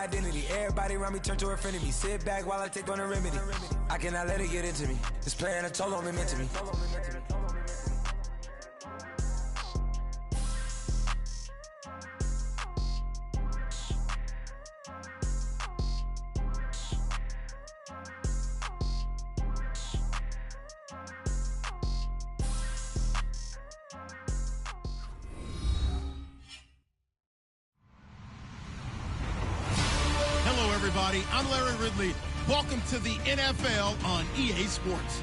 identity. Everybody around me turn to a friend of me. Sit back while I take on a remedy. I cannot let it get into me. It's playing a toll on me mentally. I'm Larry Ridley. Welcome to the NFL on EA Sports.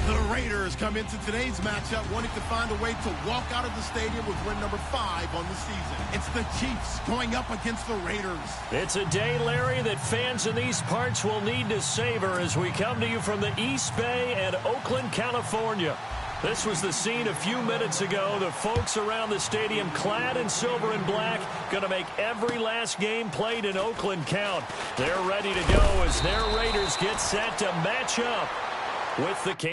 The Raiders come into today's matchup wanting to find a way to walk out of the stadium with win number 5 on the season. It's the Chiefs going up against the Raiders. It's a day, Larry, that fans in these parts will need to savor as we come to you from the East Bay and Oakland, California. This was the scene a few minutes ago. The folks around the stadium clad in silver and black going to make every last game played in Oakland count. They're ready to go as their Raiders get set to match up with the Kansas.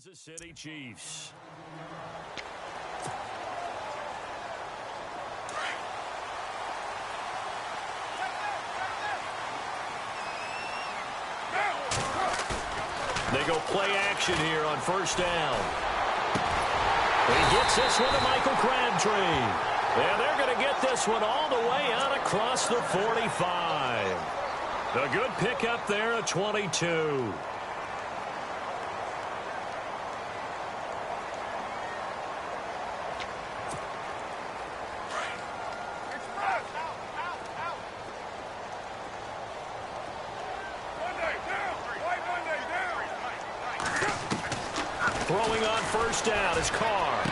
Kansas City Chiefs. They go play action here on first down. He gets this one to Michael Crabtree. And they're going to get this one all the way out across the 45. A good pickup there at 22. Throwing on first down is Carr.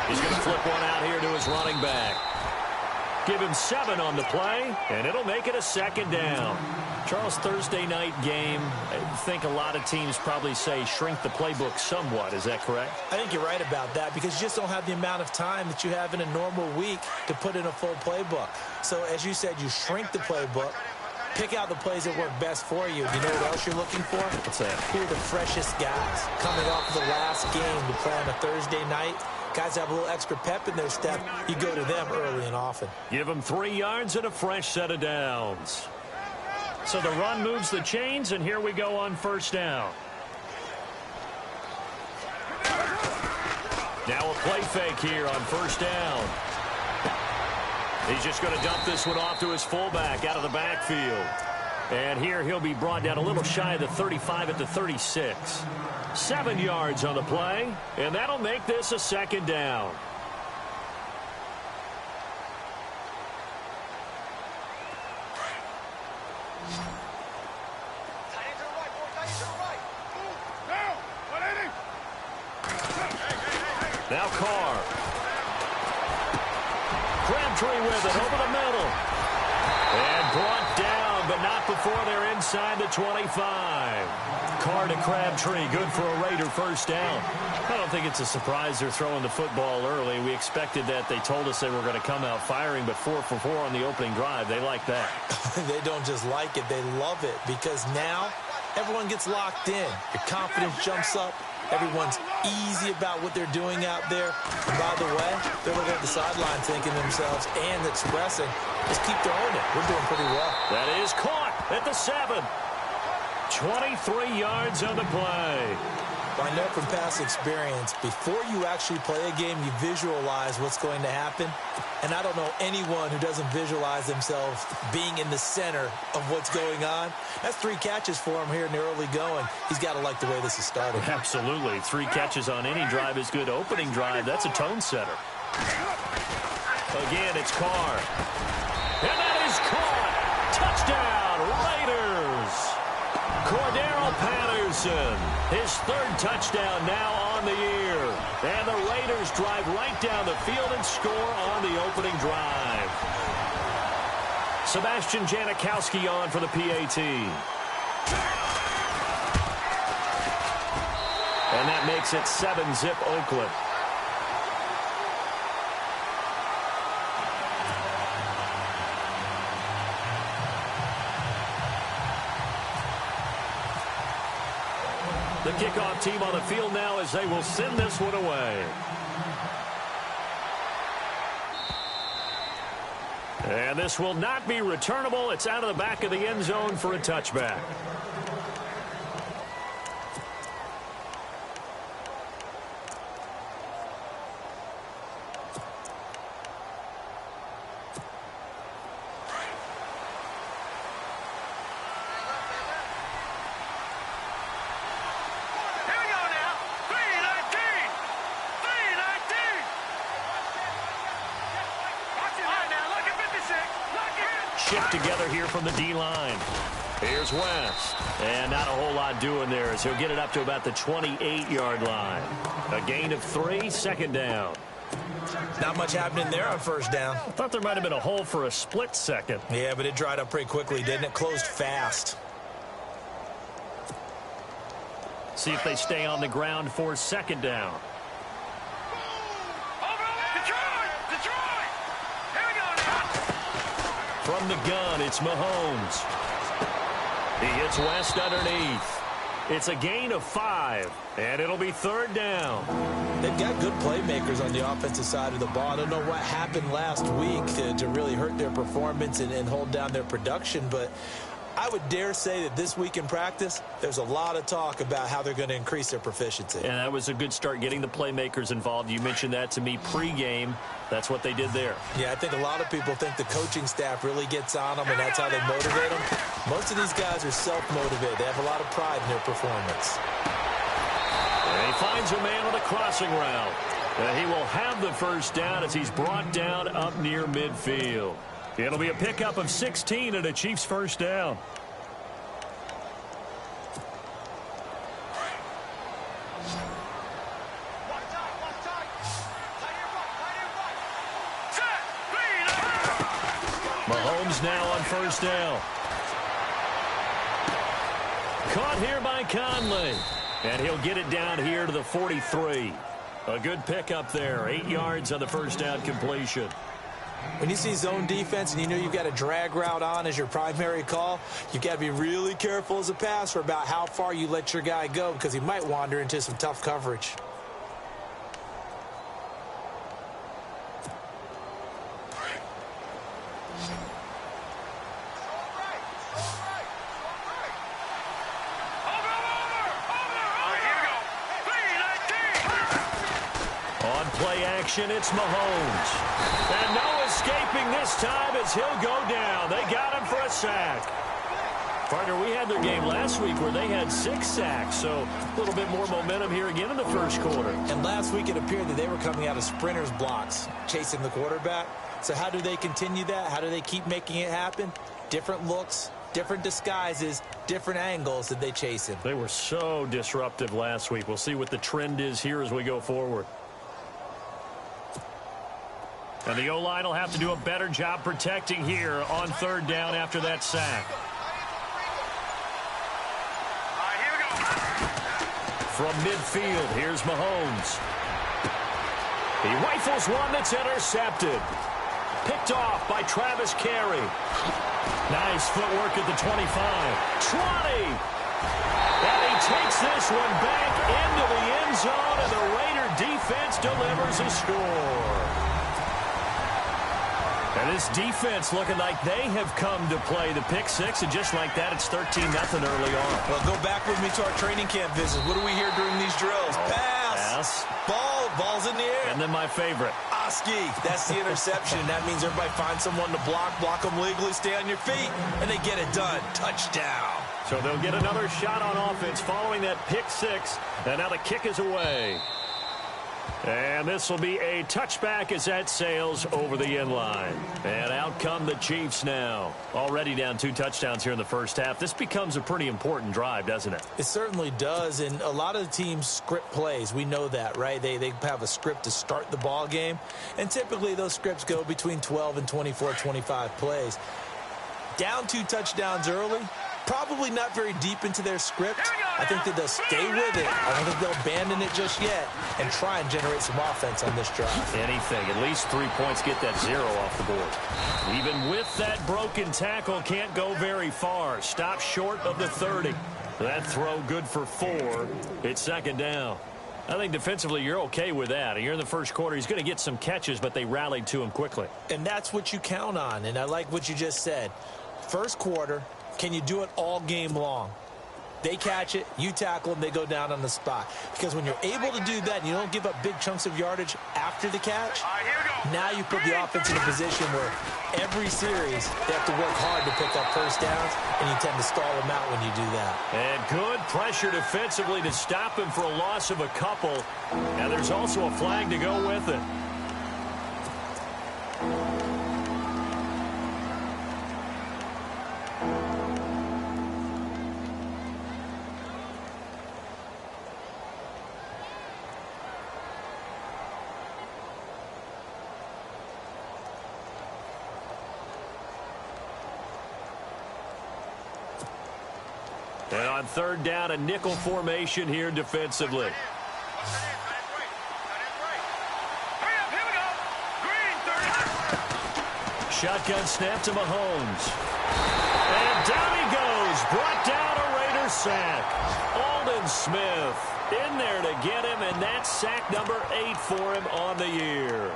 He's going to flip one out here to his running back. Give him 7 on the play, and it'll make it a second down. Charles, Thursday night game, I think a lot of teams probably say shrink the playbook somewhat. Is that correct? I think you're right about that because you just don't have the amount of time that you have in a normal week to put in a full playbook. So, as you said, you shrink the playbook. Pick out the plays that work best for you. You know what else you're looking for? What's that? Who are the freshest guys coming off of the last game to play on a Thursday night? Guys have a little extra pep in their step. You go to them early and often. Give them 3 yards and a fresh set of downs. So the run moves the chains, and here we go on first down. Now a play fake here on first down. He's just going to dump this one off to his fullback out of the backfield. And here he'll be brought down a little shy of the 35 at the 36. 7 yards on the play, and that'll make this a second down. Now Carr. Crabtree with it over the middle. And brought down, but not before they're inside the 25. Carr to Crabtree, good for a Raider first down. I don't think it's a surprise they're throwing the football early. We expected that. They told us they were going to come out firing, but 4 for 4 on the opening drive. They like that. They don't just like it, they love it, because now everyone gets locked in. Your confidence jumps up. Everyone's easy about what they're doing out there. And by the way, they're looking at the sideline thinking to themselves and expressing, just keep throwing it. We're doing pretty well. That is caught at the 7. 23 yards on the play. Well, I know from past experience, before you actually play a game, you visualize what's going to happen. And I don't know anyone who doesn't visualize themselves being in the center of what's going on. That's 3 catches for him here in the early going. He's got to like the way this is started. Absolutely. 3 catches on any drive is good. Opening drive, that's a tone setter. Again, it's Carr. And that is caught. Touchdown, Raiders. Cordero Patterson, his 3rd touchdown now on the year. And the Raiders drive right down the field and score on the opening drive. Sebastian Janikowski on for the PAT. And that makes it 7-zip Oakland. The kickoff team on the field now as they will send this one away. And this will not be returnable. It's out of the back of the end zone for a touchback. Together here from the D-line. Here's West. And not a whole lot doing there as he'll get it up to about the 28-yard line. A gain of 3, 2nd down. Not much happening there on 1st down. I thought there might have been a hole for a split second. Yeah, but it dried up pretty quickly, didn't it? Closed fast. See if they stay on the ground for 2nd down. From the gun, it's Mahomes. He hits West underneath. It's a gain of 5, and it'll be 3rd down. They've got good playmakers on the offensive side of the ball. I don't know what happened last week to really hurt their performance and hold down their production, but I would dare say that this week in practice, there's a lot of talk about how they're going to increase their proficiency. And that was a good start getting the playmakers involved. You mentioned that to me pregame. That's what they did there. Yeah, I think a lot of people think the coaching staff really gets on them, and that's how they motivate them. Most of these guys are self-motivated. They have a lot of pride in their performance. And he finds a man on a crossing route. And he will have the 1st down as he's brought down up near midfield. It'll be a pickup of 16 and a Chiefs 1st down. Mahomes now on 1st down. Caught here by Conley. And he'll get it down here to the 43. A good pickup there. 8 yards on the 1st down completion. When you see zone defense and you know you've got a drag route on as your primary call, you've got to be really careful as a passer about how far you let your guy go because he might wander into some tough coverage. On play action, it's Mahomes. And no escaping this time as he'll go down. They got him for a sack. Partner, we had their game last week where they had 6 sacks, so a little bit more momentum here again in the 1st quarter. And last week it appeared that they were coming out of sprinters blocks, chasing the quarterback. So how do they continue that? How do they keep making it happen? Different looks, different disguises, different angles that they chase him. They were so disruptive last week. We'll see what the trend is here as we go forward. And the O-line will have to do a better job protecting here on 3rd down after that sack. From midfield, here's Mahomes. He rifles one that's intercepted. Picked off by Travis Carey. Nice footwork at the 25. 20. And he takes this one back into the end zone, and the Raider defense delivers a score. And this defense looking like they have come to play. The pick six, and just like that, it's 13-0 early on. Well, go back with me to our training camp visit. What do we hear during these drills? Pass. Ball's in the air. And then my favorite. Oski, that's the interception. That means everybody finds someone to block them legally, stay on your feet, and they get it done. Touchdown. So they'll get another shot on offense following that pick six. And now the kick is away. And this will be a touchback as that sails over the end line. And out come the Chiefs now. Already down 2 touchdowns here in the first half. This becomes a pretty important drive, doesn't it? It certainly does. And a lot of the teams script plays. We know that, right? They have a script to start the ball game. And typically those scripts go between 12 and 24, 25 plays. Down 2 touchdowns early. Probably not very deep into their script. I think that they'll stay with it. I don't think they'll abandon it just yet and try and generate some offense on this drive. Anything. At least 3 points, get that 0 off the board. Even with that broken tackle, can't go very far. Stop short of the 30. That throw good for 4. It's second down. I think defensively you're okay with that. You're in the first quarter. He's going to get some catches, but they rallied to him quickly. And that's what you count on. And I like what you just said. First quarter, can you do it all game long? They catch it, you tackle them, they go down on the spot. Because when you're able to do that and you don't give up big chunks of yardage after the catch, now you put the offense in a position where every series they have to work hard to pick up first downs, and you tend to stall them out when you do that. And good pressure defensively to stop him for a loss of a couple. And there's also a flag to go with it. And on third down, a nickel formation here defensively. Shotgun snap to Mahomes. And down he goes. Brought down a Raider sack. Aldon Smith in there to get him, and that's sack number 8 for him on the year.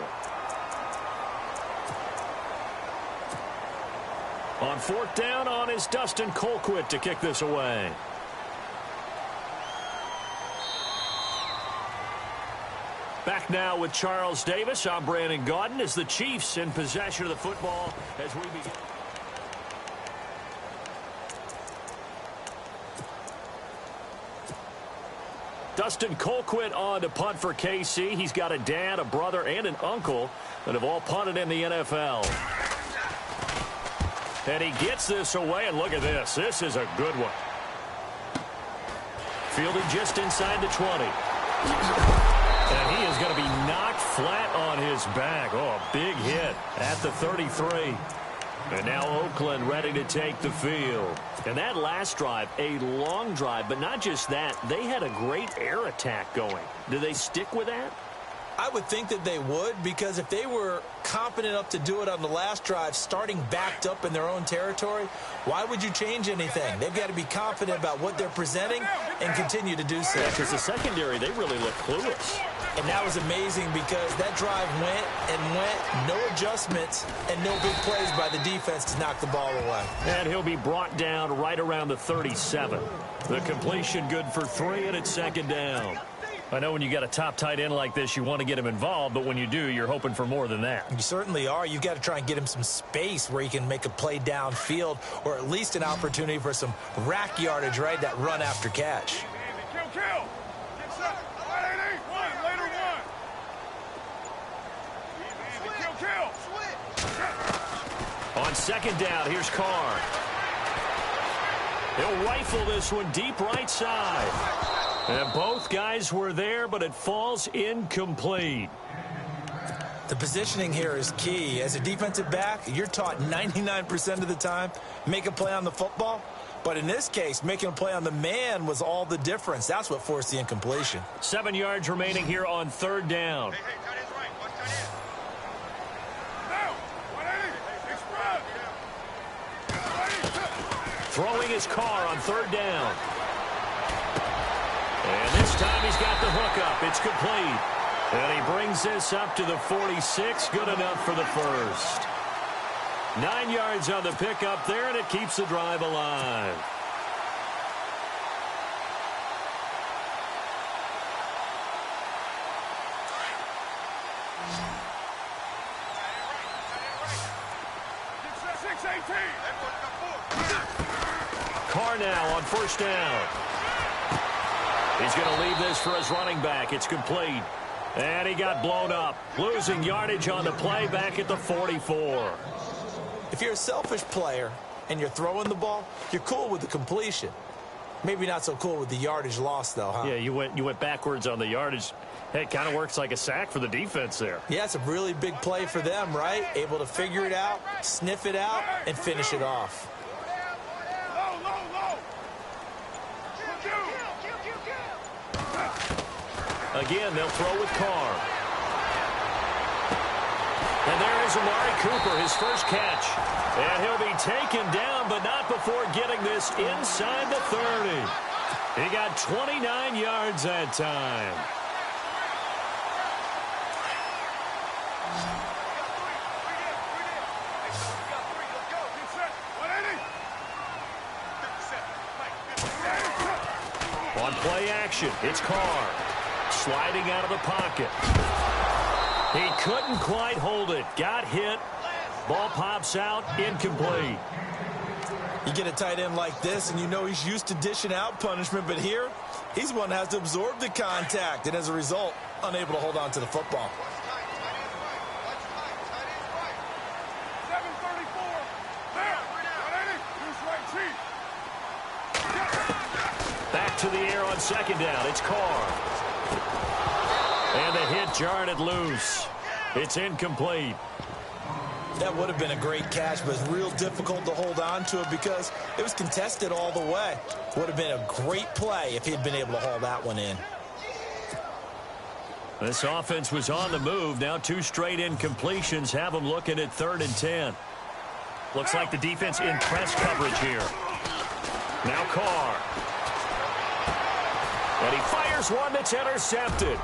On fourth down on is Dustin Colquitt to kick this away. Back now with Charles Davis. I'm Brandon Gaudin as the Chiefs in possession of the football as we begin. Dustin Colquitt on to punt for KC. He's got a dad, a brother, and an uncle that have all punted in the NFL. And he gets this away, and look at this. This is a good one. Fielded just inside the 20. And he is going to be knocked flat on his back. Oh, a big hit at the 33. And now Oakland ready to take the field. And that last drive, a long drive, but not just that. They had a great air attack going. Do they stick with that? I would think that they would, because if they were confident enough to do it on the last drive, starting backed up in their own territory, why would you change anything? They've got to be confident about what they're presenting and continue to do so. Because the secondary, they really look clueless. And that was amazing because that drive went and went, no adjustments and no big plays by the defense to knock the ball away. And he'll be brought down right around the 37. The completion good for 3, and it's second down. I know when you got a top tight end like this, you want to get him involved, but when you do, you're hoping for more than that. You certainly are. You've got to try and get him some space where he can make a play downfield, or at least an opportunity for some rack yardage, right? That run after catch. Kill. On second down, here's Carr. He'll rifle this one deep right side. And both guys were there, but it falls incomplete. The positioning here is key. As a defensive back, you're taught 99% of the time, make a play on the football. But in this case, making a play on the man was all the difference. That's what forced the incompletion. 7 yards remaining here on third down. Throwing his Carr on third down. And this time he's got the hook up. It's complete. And he brings this up to the 46. Good enough for the first. 9 yards on the pickup there, and it keeps the drive alive. Carr now on first down. He's going to leave this for his running back. It's complete. And he got blown up. Losing yardage on the play back at the 44. If you're a selfish player and you're throwing the ball, you're cool with the completion. Maybe not so cool with the yardage loss, though, huh? Yeah, you went backwards on the yardage. Hey, it kind of works like a sack for the defense there. Yeah, it's a really big play for them, right? Able to figure it out, sniff it out, and finish it off. Again, they'll throw with Carr. And there is Amari Cooper, his first catch. And he'll be taken down, but not before getting this inside the 30. He got 29 yards that time. On play action, it's Carr. Sliding out of the pocket. He couldn't quite hold it. Got hit. Ball pops out. Incomplete. You get a tight end like this, and you know he's used to dishing out punishment, but here, he's one that has to absorb the contact, and as a result, unable to hold on to the football. Back to the air on second down. It's Carr. And the hit jarred it loose. It's incomplete. That would have been a great catch, but it's real difficult to hold on to it because it was contested all the way. Would have been a great play if he'd been able to haul that one in. This offense was on the move. Now 2 straight incompletions have them looking at 3rd and 10. Looks like the defense in press coverage here. Now Carr. And he fires one that's intercepted.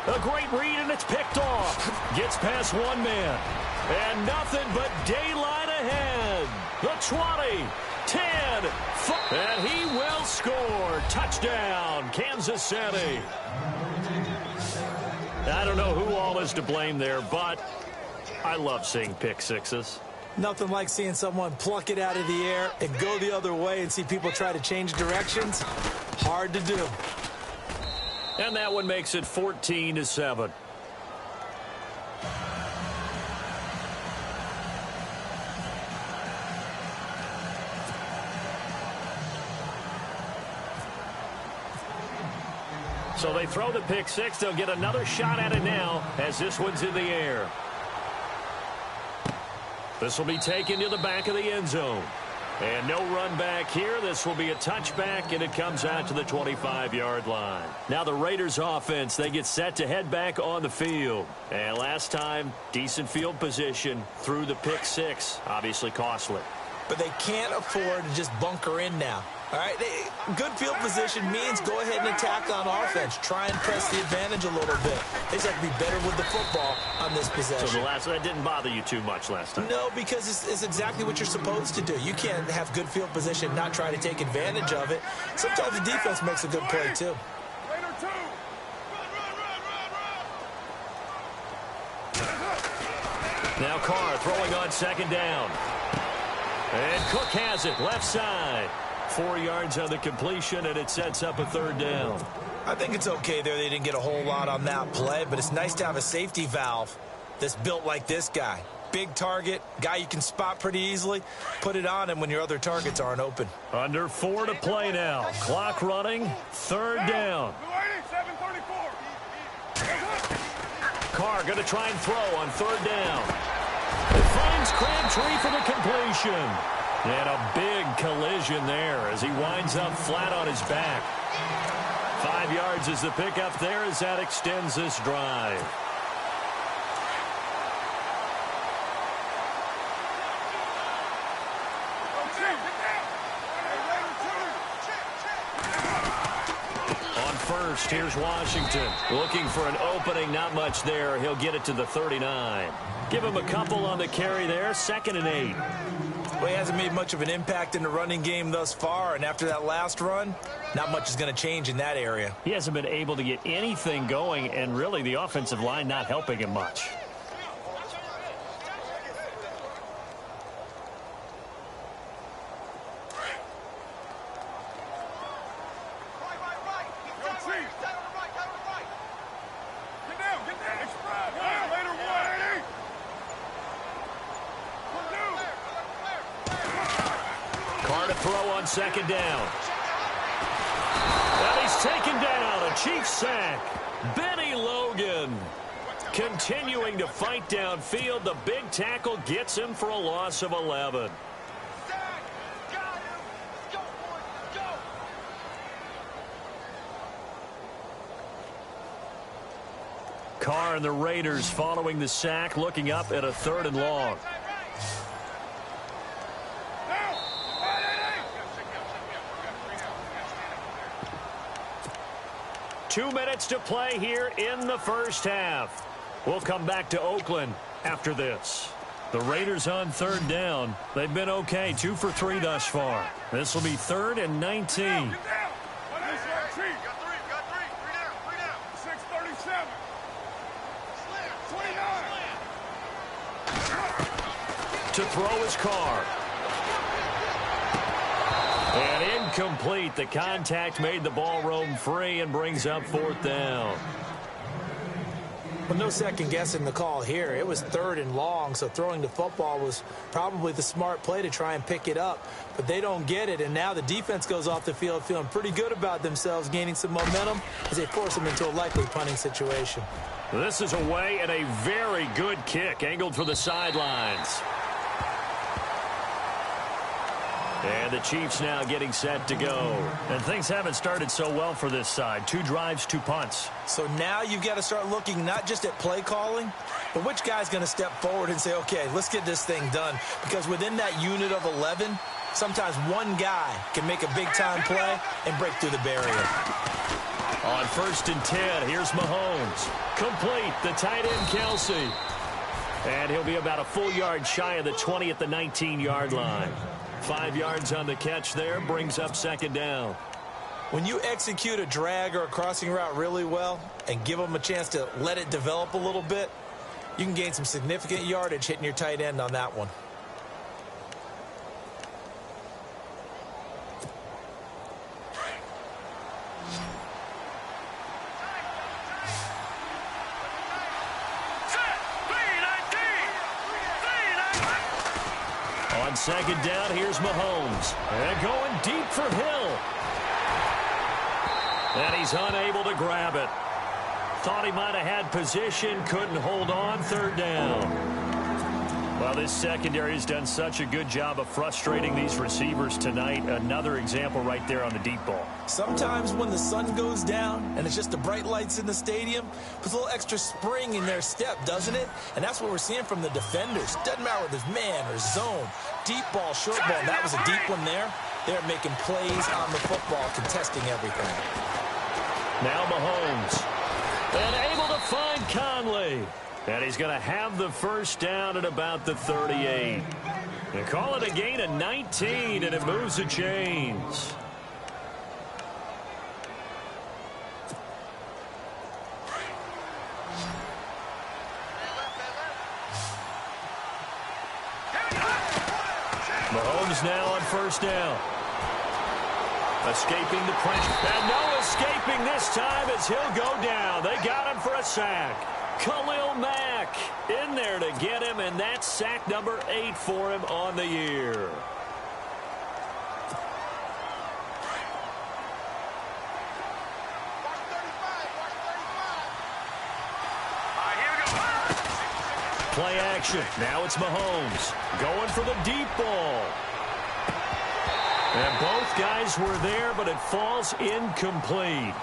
A great read, and it's picked off. Gets past one man. And nothing but daylight ahead. The 20, 10, 5. And he will score. Touchdown, Kansas City. I don't know who all is to blame there, but I love seeing pick sixes. Nothing like seeing someone pluck it out of the air and go the other way and see people try to change directions. Hard to do. And that one makes it 14-7. So they throw the pick six. They'll get another shot at it now as this one's in the air. This will be taken to the back of the end zone. And no run back here. This will be a touchback, and it comes out to the 25-yard line. Now the Raiders offense, they get set to head back on the field. And last time, decent field position through the pick six. Obviously costly. But they can't afford to just bunker in now. All right, good field position means go ahead and attack on offense. Try and press the advantage a little bit. They just have to be better with the football on this possession. So that didn't bother you too much last time? No, because it's exactly what you're supposed to do. You can't have good field position, not try to take advantage of it. Sometimes the defense makes a good play, too. Now Carr throwing on second down. And Cook has it left side. 4 yards on the completion, and it sets up a third down. I think it's okay there. They didn't get a whole lot on that play, but it's nice to have a safety valve that's built like this guy. Big target, guy you can spot pretty easily. Put it on him when your other targets aren't open. Under 4 to play now. Clock running, third down. Carr going to try and throw on third down. It finds Crabtree for the completion. And a big collision there as he winds up flat on his back. 5 yards is the pickup there as that extends this drive. On first. Here's Washington. Looking for an opening. Not much there. He'll get it to the 39. Give him a couple on the carry there. 2nd and 8. Well, he hasn't made much of an impact in the running game thus far, and after that last run, not much is going to change in that area. He hasn't been able to get anything going, and really the offensive line not helping him much. Throw on 2nd down. And he's taken down. A Chiefs sack. Benny Logan continuing to fight downfield. The big tackle gets him for a loss of 11. Carr and the Raiders following the sack, looking up at a 3rd and long. 2 minutes to play here in the first half. We'll come back to Oakland after this. The Raiders on 3rd down. They've been okay, 2 for 3 thus far. This will be 3rd and 19. To throw his Carr. And incomplete. The contact made the ball roam free and brings up 4th down. Well, no second guessing the call here. It was 3rd and long, so throwing the football was probably the smart play to try and pick it up. But they don't get it, and now the defense goes off the field feeling pretty good about themselves, gaining some momentum as they force them into a likely punting situation. This is away and a very good kick, angled for the sidelines. And the Chiefs now getting set to go. And things haven't started so well for this side. 2 drives, 2 punts. So now you've got to start looking not just at play calling, but which guy's going to step forward and say, okay, let's get this thing done. Because within that unit of 11, sometimes one guy can make a big-time play and break through the barrier. On 1st and 10, here's Mahomes. Complete, the tight end, Kelsey. And he'll be about a full yard shy of the 20 at the 19-yard line. 5 yards on the catch there, brings up 2nd down. When you execute a drag or a crossing route really well and give them a chance to let it develop a little bit, you can gain some significant yardage hitting your tight end on that one. On 2nd down, here's Mahomes. And going deep for Hill. And he's unable to grab it. Thought he might have had position, couldn't hold on. 3rd down. Well, this secondary has done such a good job of frustrating these receivers tonight. Another example right there on the deep ball. Sometimes when the sun goes down and it's just the bright lights in the stadium, puts a little extra spring in their step, doesn't it? And that's what we're seeing from the defenders. Doesn't matter whether it's man or zone, deep ball, short ball. That was a deep one there. They're making plays on the football, contesting everything. Now Mahomes. And able to find Conley. And he's going to have the 1st down at about the 38. They call it a gain of 19, and it moves the chains. Mahomes now on 1st down. Escaping the pressure. And no escaping this time as he'll go down. They got him for a sack. Khalil Mack in there to get him, and that's sack number 8 for him on the year. Play action. Now it's Mahomes going for the deep ball. And both guys were there, but it falls incomplete.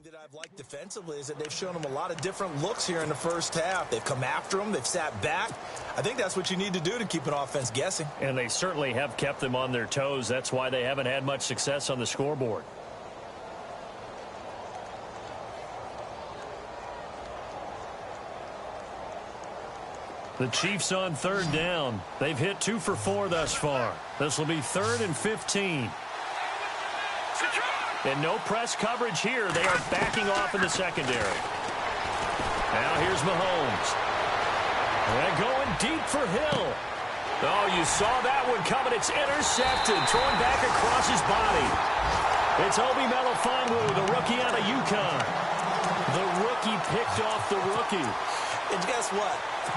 that I've liked defensively is that they've shown them a lot of different looks here in the first half. They've come after them. They've sat back. I think that's what you need to do to keep an offense guessing. And they certainly have kept them on their toes. That's why they haven't had much success on the scoreboard. The Chiefs on third down. They've hit 2 for 4 thus far. This will be 3rd and 15. And no press coverage here. They are backing off in the secondary. Now here's Mahomes. And going deep for Hill. Oh, you saw that one coming. It's intercepted. Throwing back across his body. It's Obi Melifonwu, the rookie out of UConn. The rookie picked off the rookie. And guess what?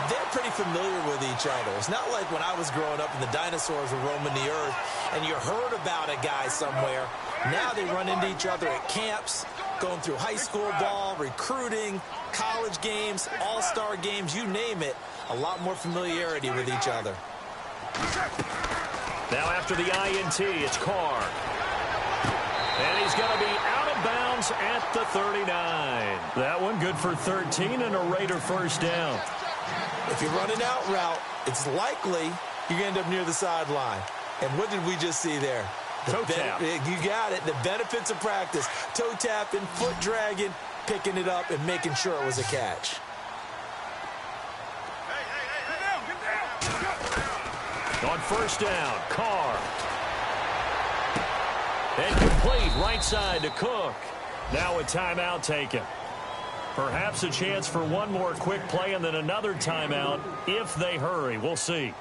They're pretty familiar with each other. It's not like when I was growing up and the dinosaurs were roaming the earth and you heard about a guy somewhere. Now they run into each other at camps, going through high school ball, recruiting, college games, all-star games, you name it. A lot more familiarity with each other. Now after the INT, it's Carr. And he's going to be out of bounds at the 39. That one good for 13 and a Raider first down. If you're running out route, it's likely you're going to end up near the sideline. And what did we just see there? Toe tap. You got it. The benefits of practice. Toe tapping, foot dragging, picking it up, and making sure it was a catch. On first down, Carr. And complete right side to Cook. Now a timeout taken. Perhaps a chance for one more quick play and then another timeout if they hurry. We'll see.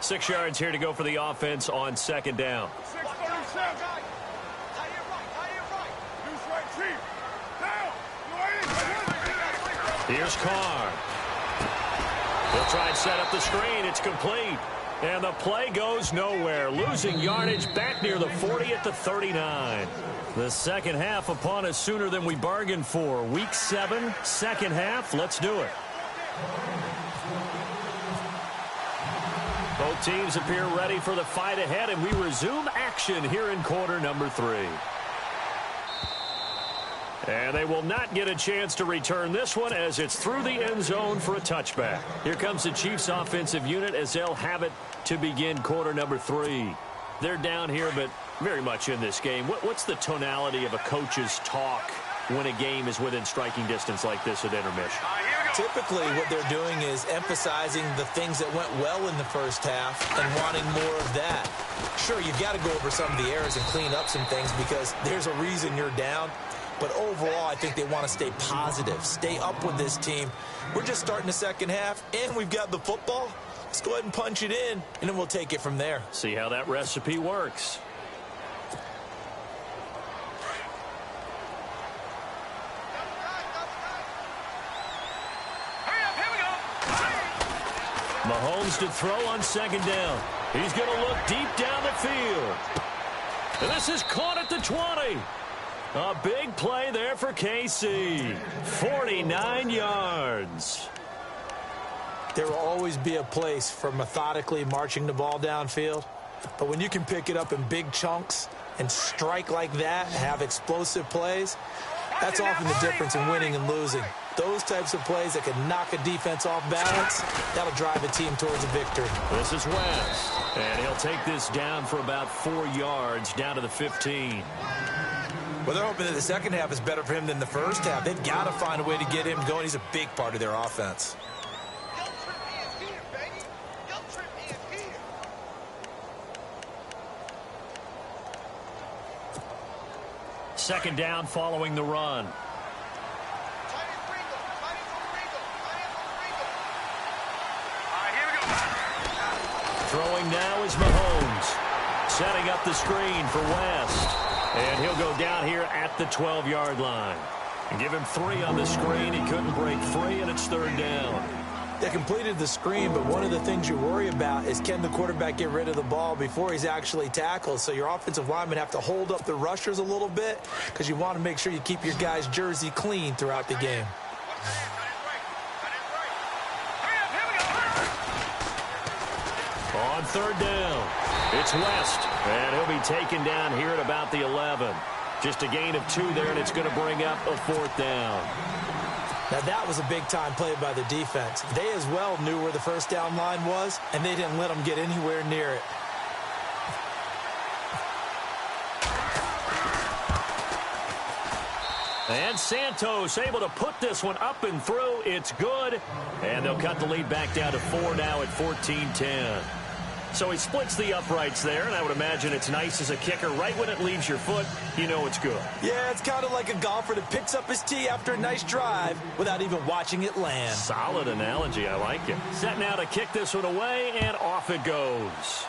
6 yards here to go for the offense on second down. Here's Carr. He'll try and set up the screen. It's complete. And the play goes nowhere. Losing yardage back near the 40 at the 39. The second half upon us sooner than we bargained for. Week 7, second half. Let's do it. Both teams appear ready for the fight ahead, and we resume action here in quarter number 3. And they will not get a chance to return this one as it's through the end zone for a touchback. Here comes the Chiefs offensive unit as they'll have it to begin quarter number 3. They're down here, but very much in this game. What's the tonality of a coach's talk when a game is within striking distance like this at intermission? Typically, what they're doing is emphasizing the things that went well in the first half and wanting more of that. Sure, you've got to go over some of the errors and clean up some things because there's a reason you're down. But overall, I think they want to stay positive, stay up with this team. We're just starting the second half, and we've got the football. Let's go ahead and punch it in, and then we'll take it from there. See how that recipe works. Mahomes to throw on second down. He's going to look deep down the field. And this is caught at the 20. A big play there for KC. 49 yards. There will always be a place for methodically marching the ball downfield. But when you can pick it up in big chunks and strike like that, have explosive plays, that's often the difference in winning and losing. Those types of plays that can knock a defense off balance, that'll drive a team towards a victory. This is West. And he'll take this down for about 4 yards, down to the 15. Well, they're hoping that the second half is better for him than the first half. They've got to find a way to get him going. He's a big part of their offense. Second down following the run. Throwing now is Mahomes. Setting up the screen for West. And he'll go down here at the 12-yard line. And give him 3 on the screen. He couldn't break free, and it's third down. They completed the screen, but one of the things you worry about is can the quarterback get rid of the ball before he's actually tackled? So your offensive linemen have to hold up the rushers a little bit because you want to make sure you keep your guy's jersey clean throughout the game. On third down, it's West, and he'll be taken down here at about the 11. Just a gain of 2 there, and it's going to bring up a 4th down. Now, that was a big-time play by the defense. They as well knew where the first down line was, and they didn't let them get anywhere near it. And Santos able to put this one up and through. It's good. And they'll cut the lead back down to 4 now at 14-10. So he splits the uprights there, and I would imagine it's nice as a kicker. Right when it leaves your foot, you know it's good. Yeah, it's kind of like a golfer that picks up his tee after a nice drive without even watching it land. Solid analogy. I like it. Set now to kick this one away, and off it goes.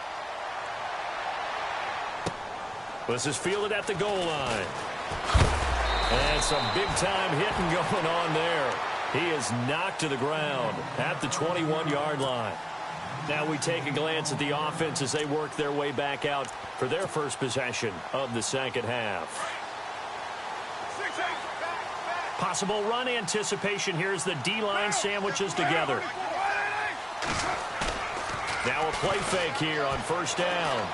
This is fielded at the goal line. And some big-time hitting going on there. He is knocked to the ground at the 21-yard line. Now we take a glance at the offense as they work their way back out for their first possession of the second half. Possible run anticipation here as the D-line sandwiches together. Now a play fake here on first down.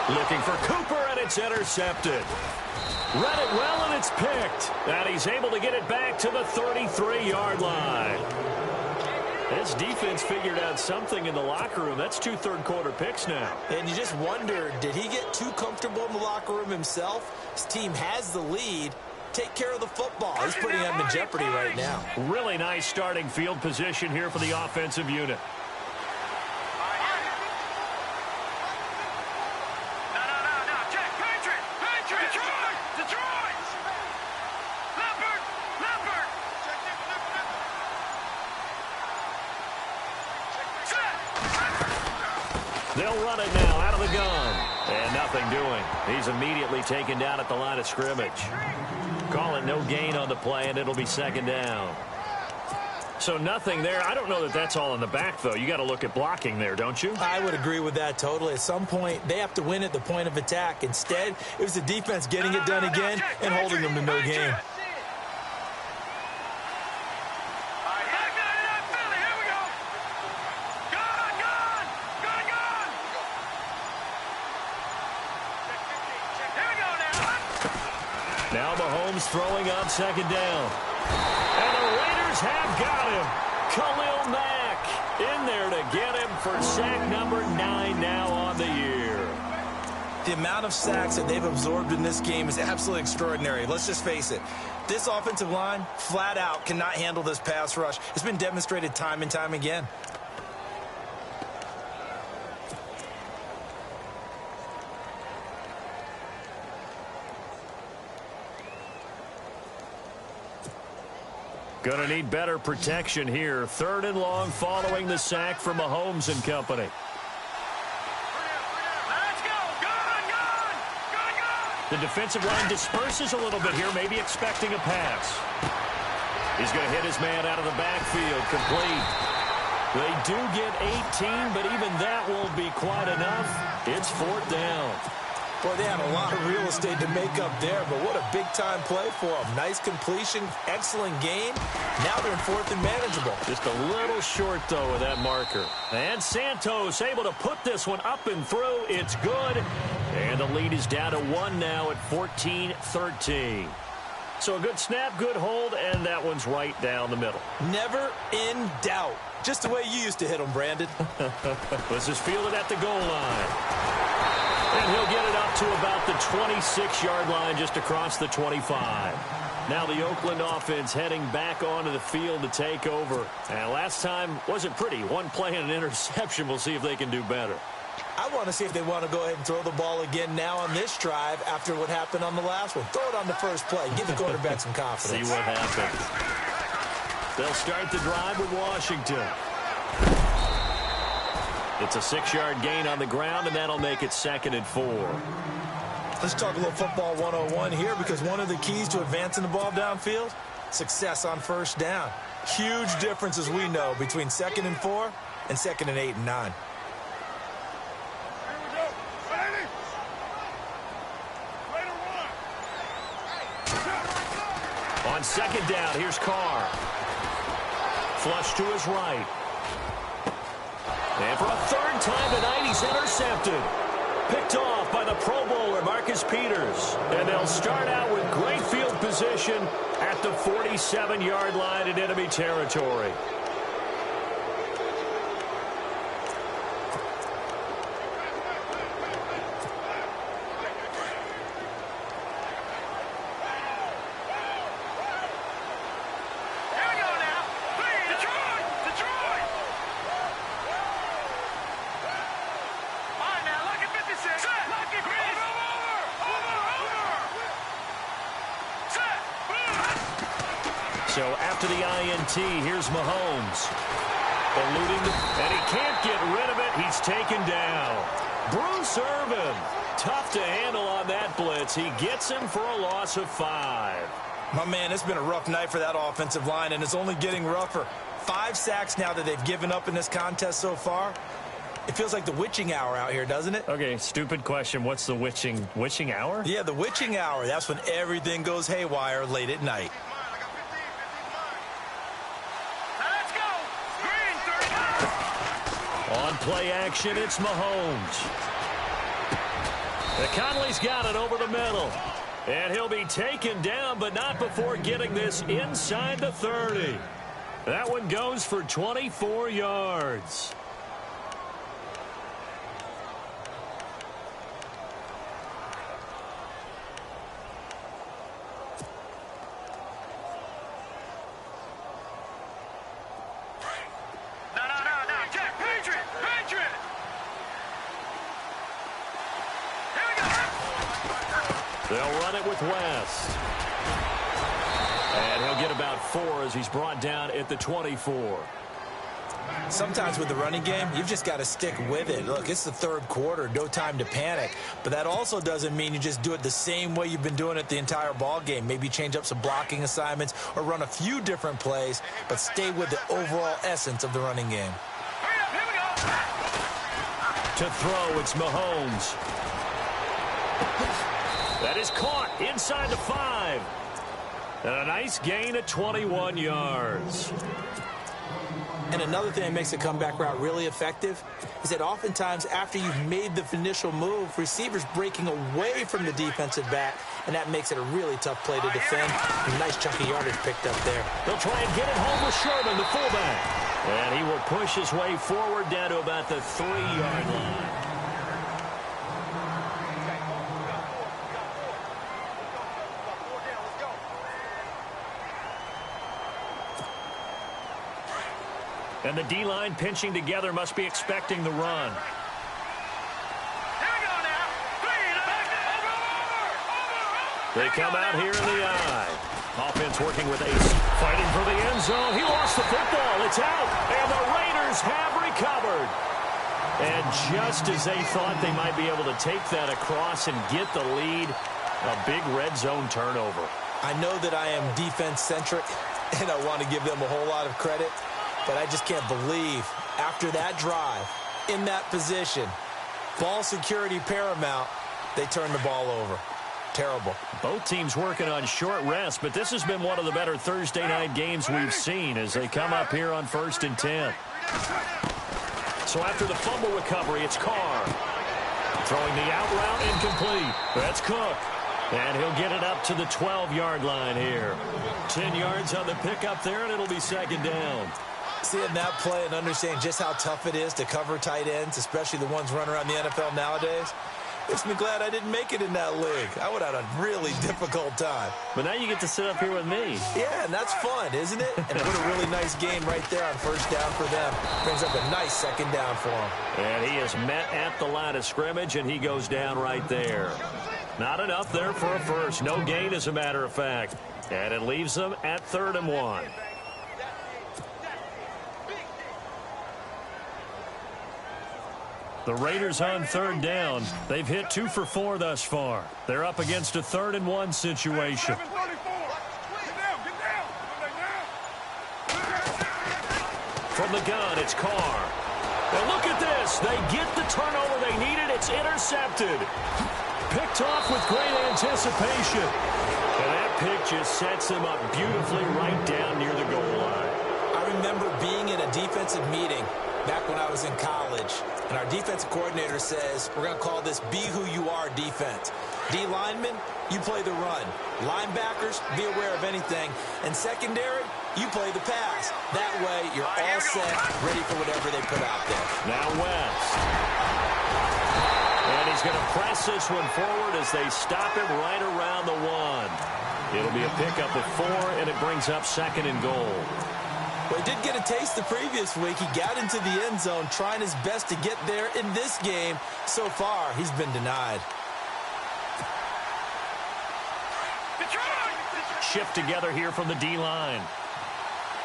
Looking for Cooper, and it's intercepted. Read it well, and it's picked. And he's able to get it back to the 33-yard line. This defense figured out something in the locker room. That's 2 third-quarter picks now. And you just wonder, did he get too comfortable in the locker room himself? His team has the lead. Take care of the football. He's putting them in jeopardy right now. Really nice starting field position here for the offensive unit. They'll run it now out of the gun. And nothing doing. He's immediately taken down at the line of scrimmage. Call it no gain on the play, and it'll be second down. So nothing there. I don't know that that's all in the back, though. You got to look at blocking there, don't you? I would agree with that totally. At some point, they have to win at the point of attack. Instead, it was the defense getting it done again and holding them to no gain. Now Mahomes throwing on second down. And the Raiders have got him. Khalil Mack in there to get him for sack number 9 now on the year. The amount of sacks that they've absorbed in this game is absolutely extraordinary. Let's just face it. This offensive line, flat out, cannot handle this pass rush. It's been demonstrated time and time again. Going to need better protection here. 3rd and long following the sack from Mahomes and company. Let's go. Gun. The defensive line disperses a little bit here, maybe expecting a pass. He's going to hit his man out of the backfield. Complete. They do get 18, but even that won't be quite enough. It's 4th down. Boy, they had a lot of real estate to make up there, but what a big-time play for them. Nice completion, excellent game. Now they're in 4th and manageable. Just a little short, though, with that marker. And Santos able to put this one up and through. It's good. And the lead is down to 1 now at 14-13. So a good snap, good hold, and that one's right down the middle. Never in doubt. Just the way you used to hit them, Brandon. This is fielded at the goal line. And he'll get it up to about the 26-yard line, just across the 25. Now the Oakland offense heading back onto the field to take over. And last time wasn't pretty. One play and an interception. We'll see if they can do better. I want to see if they want to go ahead and throw the ball again now on this drive after what happened on the last one. Throw it on the first play. Give the quarterback some confidence. See what happens. They'll start the drive with Washington. It's a 6-yard gain on the ground, and that'll make it 2nd and 4. Let's talk a little football 101 here, because one of the keys to advancing the ball downfield, success on first down. Huge difference, as we know, between 2nd and 4 and 2nd and 8 and 9. On second down, here's Carr. Flush to his right. And for a 3rd time tonight, he's intercepted. Picked off by the Pro Bowler, Marcus Peters. And they'll start out with great field position at the 47-yard line in enemy territory. So after the INT, here's Mahomes. Eluding, and he can't get rid of it. He's taken down. Bruce Irvin, tough to handle on that blitz. He gets him for a loss of 5. My man, it's been a rough night for that offensive line, and it's only getting rougher. 5 sacks now that they've given up in this contest so far. It feels like the witching hour out here, doesn't it? Okay, stupid question. What's the witching hour? Yeah, the witching hour. That's when everything goes haywire late at night. On play action, it's Mahomes. Conley's got it over the middle. And he'll be taken down, but not before getting this inside the 30. That one goes for 24 yards. They'll run it with West. And he'll get about 4 as he's brought down at the 24. Sometimes with the running game, you've just got to stick with it. Look, it's the third quarter, no time to panic. But that also doesn't mean you just do it the same way you've been doing it the entire ball game. Maybe change up some blocking assignments or run a few different plays, but stay with the overall essence of the running game. To throw, it's Mahomes. That is caught inside the 5. And a nice gain of 21 yards. And another thing that makes a comeback route really effective is that oftentimes after you've made the initial move, receivers breaking away from the defensive back, and that makes it a really tough play to defend. A nice chunk of yardage picked up there. They'll try and get it home with Sherman, the fullback. And he will push his way forward down to about the 3-yard line. And the D-line pinching together must be expecting the run. They come out here in the eye. Offense working with Ace. Fighting for the end zone. He lost the football. It's out. And the Raiders have recovered. And just as they thought they might be able to take that across and get the lead, a big red zone turnover. I know that I am defense-centric, and I want to give them a whole lot of credit. But I just can't believe, after that drive, in that position, ball security paramount, they turned the ball over. Terrible. Both teams working on short rest, but this has been one of the better Thursday night games we've seen as they come up here on 1st and 10. So after the fumble recovery, it's Carr. Throwing the out route incomplete. That's Cook. And he'll get it up to the 12-yard line here. 10 yards on the pickup there, and it'll be 2nd down. Seeing that play and understanding just how tough it is to cover tight ends, especially the ones running around the NFL nowadays, makes me glad I didn't make it in that league. I would have had a really difficult time. But now you get to sit up here with me. Yeah, and that's fun, isn't it? And what a really nice game right there on 1st down for them. Brings up a nice 2nd down for them. And he is met at the line of scrimmage, and he goes down right there. Not enough there for a first. No gain, as a matter of fact. And it leaves them at 3rd and 1. The Raiders on 3rd down. They've hit 2 for 4 thus far. They're up against a 3rd and 1 situation. From the gun, it's Carr. And look at this. They get the turnover they needed. It's intercepted. Picked off with great anticipation. And that pick just sets him up beautifully right down near the goal line. I remember being in a defensive meeting back when I was in college. And our defensive coordinator says we're going to call this be who you are defense. D linemen, you play the run. Linebackers, be aware of anything. And secondary, you play the pass. That way, you're all set, ready for whatever they put out there. Now West. And he's going to press this one forward as they stop him right around the 1. It'll be a pickup of 4, and it brings up 2nd and goal. Well, he did get a taste the previous week. He got into the end zone trying his best to get there in this game. So far, he's been denied. Shift together here from the D-line.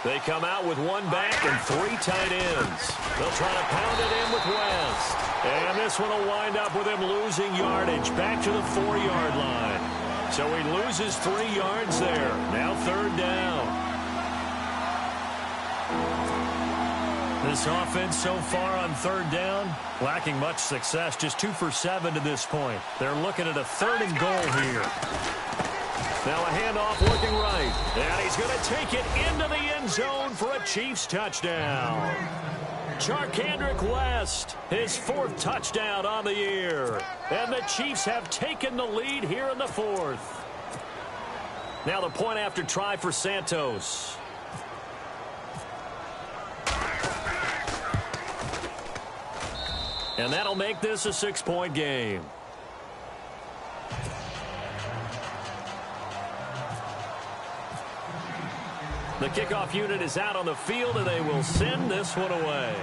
They come out with 1 back and 3 tight ends. They'll try to pound it in with West. And this one will wind up with him losing yardage back to the 4-yard line. So he loses 3 yards there. Now 3rd down. This offense so far on 3rd down, lacking much success. Just 2 for 7 to this point. They're looking at a 3rd and goal here. Now a handoff looking right. And he's going to take it into the end zone for a Chiefs touchdown. Charkandrick West, his 4th touchdown on the year. And the Chiefs have taken the lead here in the 4th. Now the point after try for Santos. And that'll make this a 6-point game. The kickoff unit is out on the field, and they will send this one away.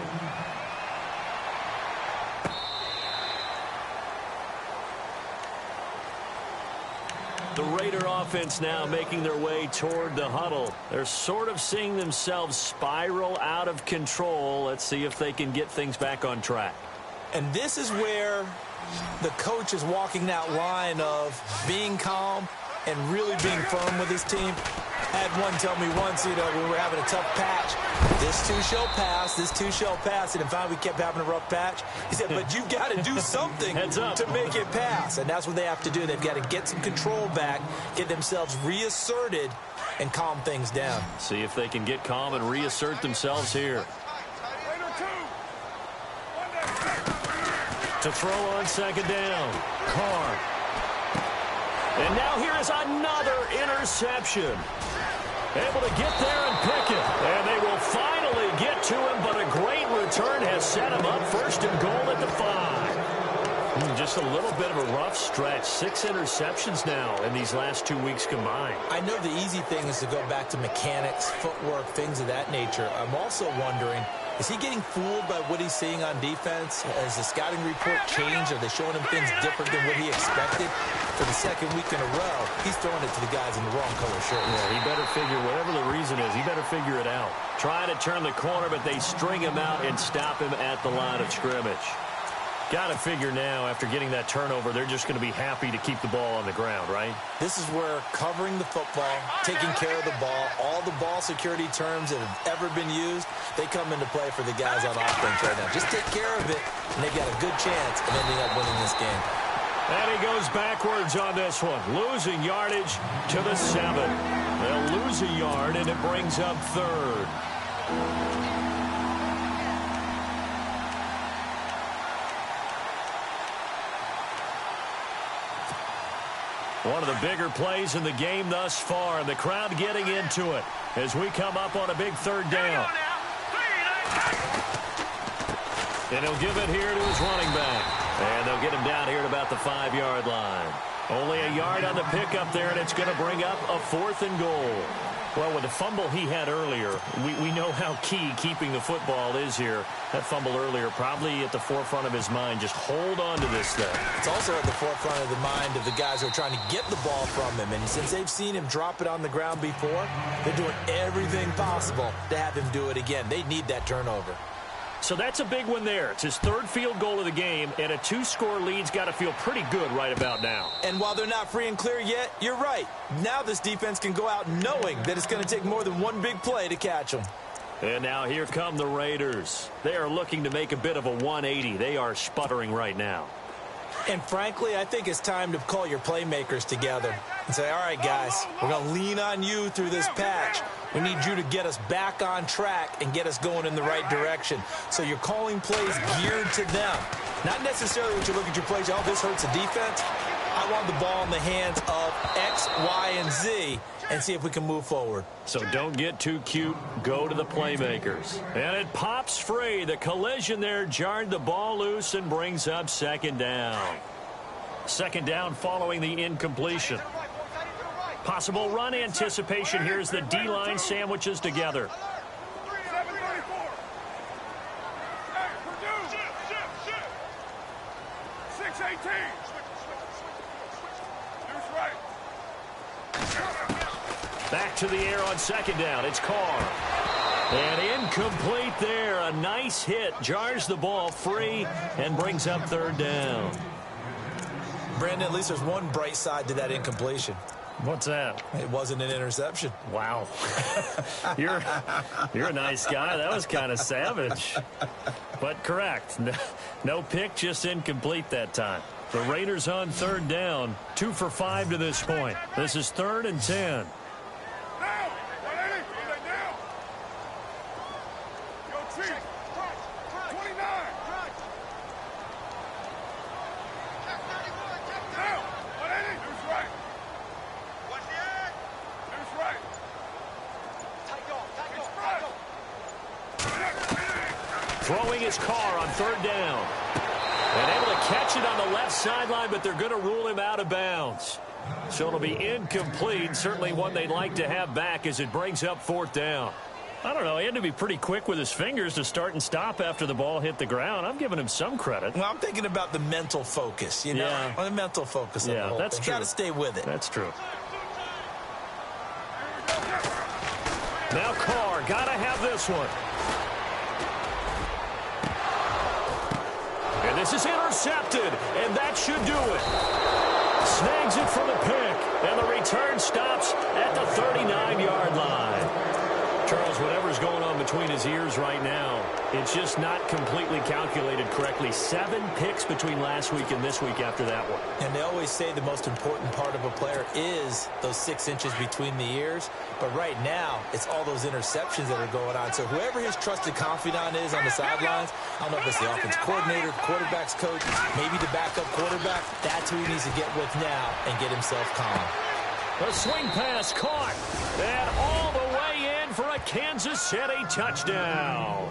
The Raider offense now making their way toward the huddle. They're sort of seeing themselves spiral out of control. Let's see if they can get things back on track. And this is where the coach is walking that line of being calm and really being firm with his team. I had one tell me once, when we were having a tough patch, this too shall pass, this too shall pass. And finally we kept having a rough patch. He said, but you've got to do something to make it pass. And that's what they have to do. They've got to get some control back, get themselves reasserted, and calm things down. See if they can get calm and reassert themselves here. To throw on 2nd down. Carr. And now here is another interception. Able to get there and pick it. And they will finally get to him, but a great return has set him up 1st and goal at the 5. Just a little bit of a rough stretch. 6 interceptions now in these last 2 weeks combined. I know the easy thing is to go back to mechanics, footwork, things of that nature. I'm also wondering, is he getting fooled by what he's seeing on defense? Has the scouting report changed? Are they showing him things different than what he expected? For the 2nd week in a row, he's throwing it to the guys in the wrong color shirts. Yeah, he better figure, whatever the reason is, he better figure it out. Trying to turn the corner, but they string him out and stop him at the line of scrimmage. Got to figure now, after getting that turnover, they're just going to be happy to keep the ball on the ground, right? This is where covering the football, taking care of the ball, all the ball security terms that have ever been used, they come into play for the guys on offense right now. Just take care of it, and they've got a good chance of ending up winning this game. And he goes backwards on this one, losing yardage to the 7. They'll lose a yard, and it brings up 3rd. One of the bigger plays in the game thus far, and the crowd getting into it as we come up on a big 3rd down. And he'll give it here to his running back. And they'll get him down here at about the 5-yard line. Only a yard on the pickup there, and it's going to bring up a 4th and goal. Well, with the fumble he had earlier, we know how key keeping the football is here. That fumble earlier probably at the forefront of his mind. Just hold on to this thing. It's also at the forefront of the mind of the guys who are trying to get the ball from him. And since they've seen him drop it on the ground before, they're doing everything possible to have him do it again. They need that turnover. So that's a big one there. It's his 3rd field goal of the game, and a 2-score lead's got to feel pretty good right about now. And while they're not free and clear yet, you're right. Now this defense can go out knowing that it's going to take more than one big play to catch them. And now here come the Raiders. They are looking to make a bit of a 180. They are sputtering right now. And frankly, I think it's time to call your playmakers together and say, all right, guys, we're going to lean on you through this patch. We need you to get us back on track and get us going in the right direction. So you're calling plays geared to them. Not necessarily when you look at your plays, oh, this hurts the defense. I want the ball in the hands of X, Y, and Z and see if we can move forward. So don't get too cute. Go to the playmakers. And it pops free. The collision there jarred the ball loose and brings up second down. Second down following the incompletion. Possible run anticipation. Here's the D-line sandwiches together. 6-18. Back to the air on second down. It's Carr. And incomplete there. A nice hit. Jars the ball free and brings up third down. Brandon, at least there's one bright side to that incompletion. What's that? It wasn't an interception. Wow. You're a nice guy. That was kind of savage. But correct. No pick, just incomplete that time. The Raiders on third down. 2 for 5 to this point. This is 3rd and 10. Throwing his Carr on third down. And able to catch it on the left sideline, but they're going to rule him out of bounds. So it'll be incomplete. Certainly one they'd like to have back as it brings up fourth down. I don't know. He had to be pretty quick with his fingers to start and stop after the ball hit the ground. I'm giving him some credit. Well, I'm thinking about the mental focus, you know? Yeah. On the mental focus of the whole that's thing. true. Got to stay with it. That's true. Now Carr, got to have this one. And this is intercepted, and that should do it. Snags it for the pick, and the return stops at the 39-yard line. Charles, whatever's going on between his ears right now, it's just not completely calculated correctly. 7 picks between last week and this week after that one. And they always say the most important part of a player is those 6 inches between the ears. But right now, it's all those interceptions that are going on. So whoever his trusted confidant is on the sidelines, I don't know if it's the offense coordinator, quarterback's coach, maybe the backup quarterback, that's who he needs to get with now and get himself calm. The swing pass caught, and all the way in for a Kansas City touchdown.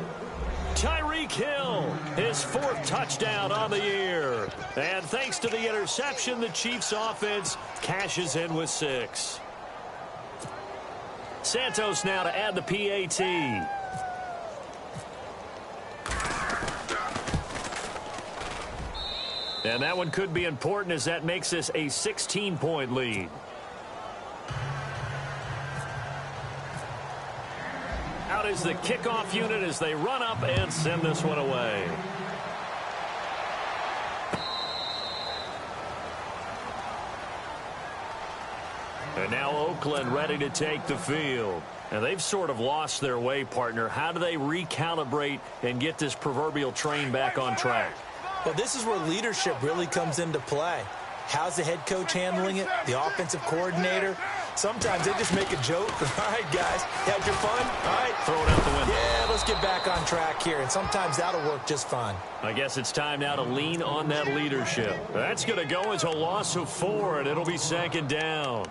Tyreek Hill, his 4th touchdown on the year. And thanks to the interception, the Chiefs offense cashes in with 6. Santos now to add the PAT. And that one could be important as that makes this a 16-point lead. Out is the kickoff unit as they run up and send this one away. And now Oakland ready to take the field. And they've sort of lost their way, partner. How do they recalibrate and get this proverbial train back on track? Well, this is where leadership really comes into play. How's the head coach handling it? The offensive coordinator? Sometimes they just make a joke. All right, guys, had your fun? All right. Throw it out the window. Yeah, let's get back on track here. And sometimes that'll work just fine. I guess it's time now to lean on that leadership. That's going to go as a loss of 4, and it'll be second down.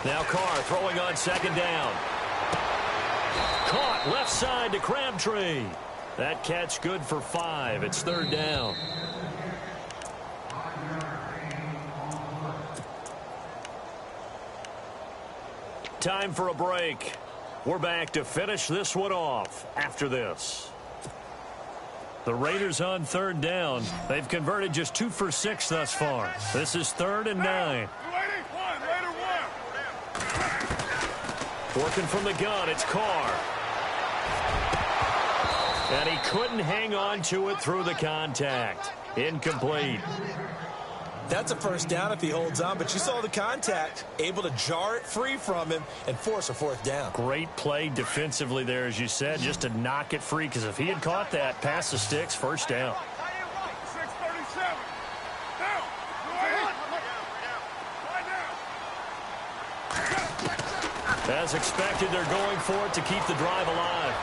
Now Carr throwing on second down. Caught left side to Crabtree. That catch good for 5. It's third down. Time for a break. We're back to finish this one off after this. The Raiders on third down. They've converted just 2 for 6 thus far. This is 3rd and 9. Working from the gun, it's Carr. And he couldn't hang on to it through the contact. Incomplete. That's a first down if he holds on, but you saw the contact, able to jar it free from him and force a fourth down. Great play defensively there, as you said, just to knock it free, because if he had caught that, past the sticks, first down. 637. As expected, they're going for it to keep the drive alive.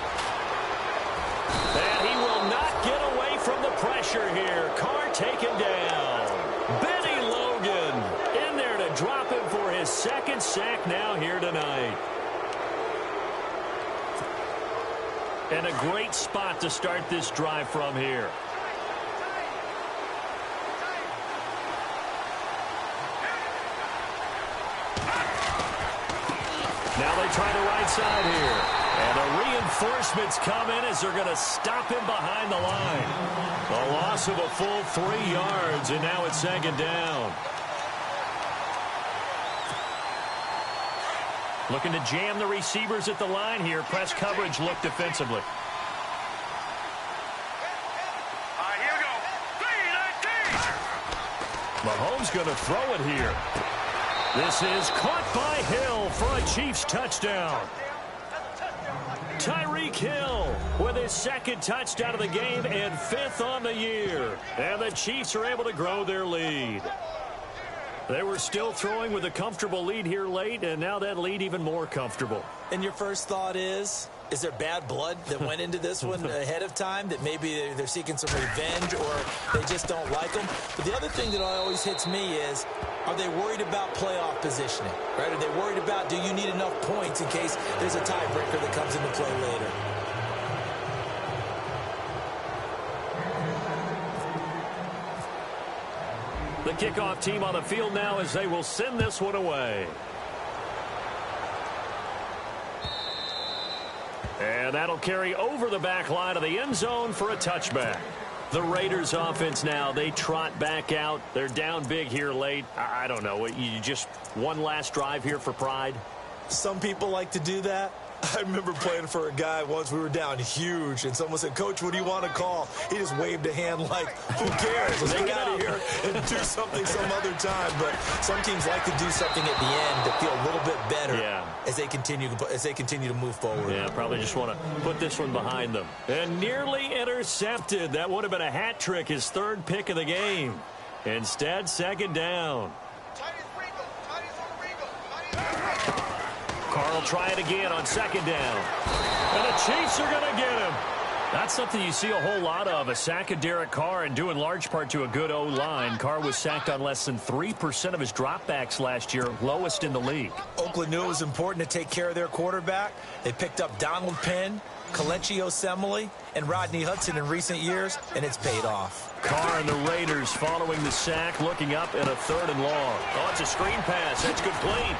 And he will not get away from the pressure here. Carr taken down. Benny Logan in there to drop him for his second sack now here tonight. And a great spot to start this drive from here. Now they try the right side here. And the reinforcements come in as they're going to stop him behind the line. A loss of a full 3 yards, and now it's second down. Looking to jam the receivers at the line here. Press coverage look defensively. Here we go. 3-19. Mahomes going to throw it here. This is caught by Hill for a Chiefs touchdown. Tyreek Hill with his second touchdown of the game and 5th on the year. And the Chiefs are able to grow their lead. They were still throwing with a comfortable lead here late, and now that lead even more comfortable. And your first thought is there bad blood that went into this one ahead of time, that maybe they're seeking some revenge or they just don't like them? But the other thing that always hits me is, are they worried about playoff positioning? Right? Are they worried about, do you need enough points in case there's a tiebreaker that comes into play later? The kickoff team on the field now as they will send this one away. And that'll carry over the back line of the end zone for a touchback. The Raiders offense now, they trot back out. They're down big here late. I don't know. You just one last drive here for pride? Some people like to do that. I remember playing for a guy once. We were down huge, and someone said, "Coach, what do you want to call?" He just waved a hand like, who cares? Let's get out of here and do something some other time. But some teams like to do something at the end to feel a little bit better as they continue to move forward. Yeah, probably just want to put this one behind them. And nearly intercepted. That would have been a hat trick, his 3rd pick of the game. Instead, second down. Carr will try it again on second down. And the Chiefs are going to get him. That's something you see a whole lot of, a sack of Derek Carr, and due in large part to a good O-line. Carr was sacked on less than 3% of his dropbacks last year, lowest in the league. Oakland knew it was important to take care of their quarterback. They picked up Donald Penn, Kelechi Osemele, and Rodney Hudson in recent years, and it's paid off. Carr and the Raiders following the sack, looking up at a 3rd and long. Oh, it's a screen pass. That's complete.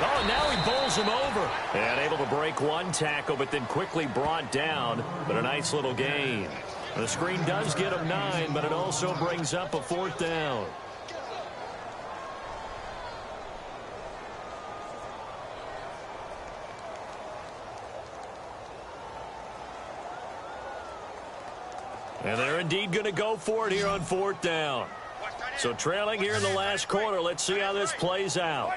Oh, now he bowls him over. And able to break one tackle, but then quickly brought down. But a nice little gain. The screen does get him 9, but it also brings up a 4th down. And they're indeed going to go for it here on 4th down. So trailing here in the last quarter. Let's see how this plays out.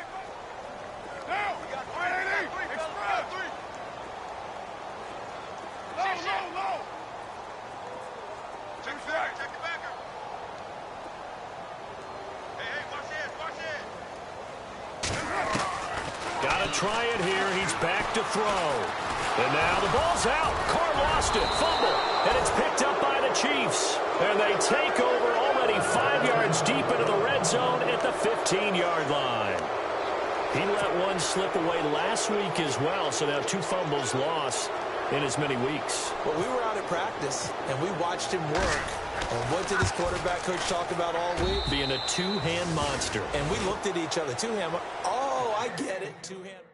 Got to try it here. He's back to throw. And now the ball's out. Carr lost it. Fumble. And it's picked up by the Chiefs. And they take over already 5 yards deep into the red zone at the 15-yard line. He let one slip away last week as well, so now 2 fumbles lost in as many weeks. Well, we were out at practice, and we watched him work. And what did his quarterback coach talk about all week? Being a 2-hand monster. And we looked at each other. 2-hand. Oh, I get it. 2-hand.